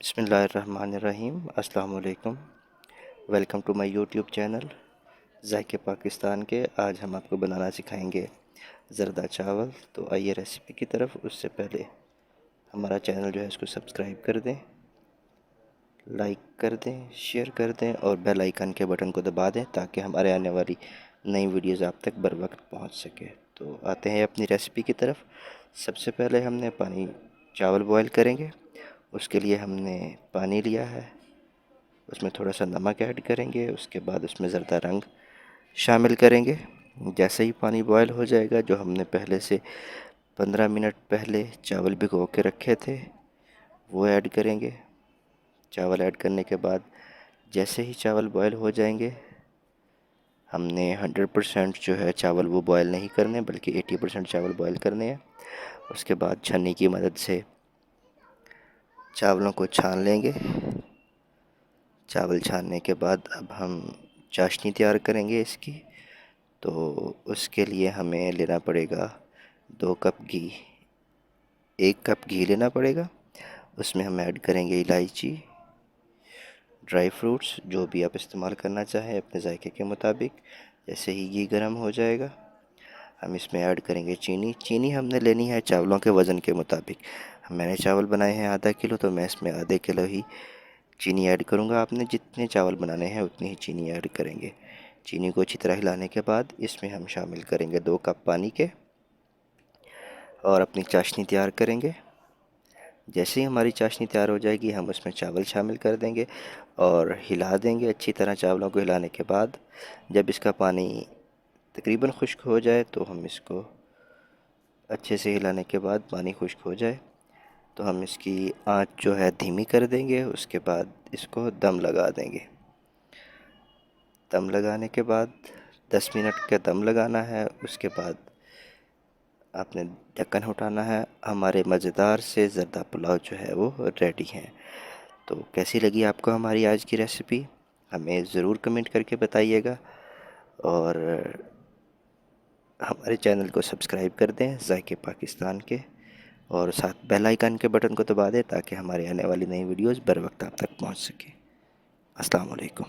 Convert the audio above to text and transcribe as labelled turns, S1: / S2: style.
S1: बिस्मिल्लाहिर्रहमानिर्रहीम। अस्सलाम वालेकुम। Welcome to my YouTube channel ज़ायके पाकिस्तान के। आज हम आपको बनाना सिखाएंगे ज़रदा चावल। तो आइए रेसिपी की तरफ। उससे पहले हमारा चैनल जो है इसको सब्सक्राइब कर दें, लाइक कर दें, शेयर कर दें और बेल आइकन के बटन को दबा दें ताकि हमारे आने वाली नई वीडियोज़ आप तक बर वक्त पहुँच सके। तो आते हैं अपनी रेसिपी की तरफ। सबसे पहले हमने चावल बॉयल करेंगे। उसके लिए हमने पानी लिया है, उसमें थोड़ा सा नमक ऐड करेंगे। उसके बाद उसमें ज़रदा रंग शामिल करेंगे। जैसे ही पानी बॉयल हो जाएगा, जो हमने पहले से 15 मिनट पहले चावल भिगो के रखे थे वो ऐड करेंगे। चावल ऐड करने के बाद जैसे ही चावल बॉयल हो जाएंगे, हमने 100% जो है चावल वो बॉयल नहीं करने बल्कि 80% चावल बॉयल करने हैं। उसके बाद छन्नी की मदद से चावलों को छान लेंगे। चावल छानने के बाद अब हम चाशनी तैयार करेंगे इसकी। तो उसके लिए हमें लेना पड़ेगा 2 कप घी। 1 कप घी लेना पड़ेगा। उसमें हम ऐड करेंगे इलायची, ड्राई फ्रूट्स, जो भी आप इस्तेमाल करना चाहें अपने जायके के मुताबिक। जैसे ही घी गर्म हो जाएगा, हम इसमें ऐड करेंगे चीनी। चीनी हमने लेनी है चावलों के वज़न के मुताबिक। मैंने चावल बनाए हैं आधा किलो, तो मैं इसमें आधे किलो ही चीनी ऐड करूँगा। आपने जितने चावल बनाने हैं उतनी ही चीनी ऐड करेंगे। चीनी को अच्छी तरह हिलाने के बाद इसमें हम शामिल करेंगे 2 कप पानी के और अपनी चाशनी तैयार करेंगे। जैसे ही हमारी चाशनी तैयार हो जाएगी, हम उसमें चावल शामिल कर देंगे और हिला देंगे अच्छी तरह। चावलों को हिलाने के बाद जब इसका पानी तकरीबन खुश्क हो जाए, तो हम इसको अच्छे से हिलाने के बाद पानी खुश्क हो जाए तो हम इसकी आंच जो है धीमी कर देंगे। उसके बाद इसको दम लगा देंगे। दम लगाने के बाद 10 मिनट का दम लगाना है। उसके बाद आपने ढक्कन उठाना है। हमारे मज़ेदार से ज़रदा पुलाव जो है वो रेडी है। तो कैसी लगी आपको हमारी आज की रेसिपी, हमें ज़रूर कमेंट करके बताइएगा और हमारे चैनल को सब्सक्राइब कर दें ज़ायके पाकिस्तान के, और साथ बेल आइकन के बटन को दबा दें ताकि हमारे आने वाली नई वीडियोज़ बर वक्त आप तक पहुँच सके। अस्सलाम वालेकुम।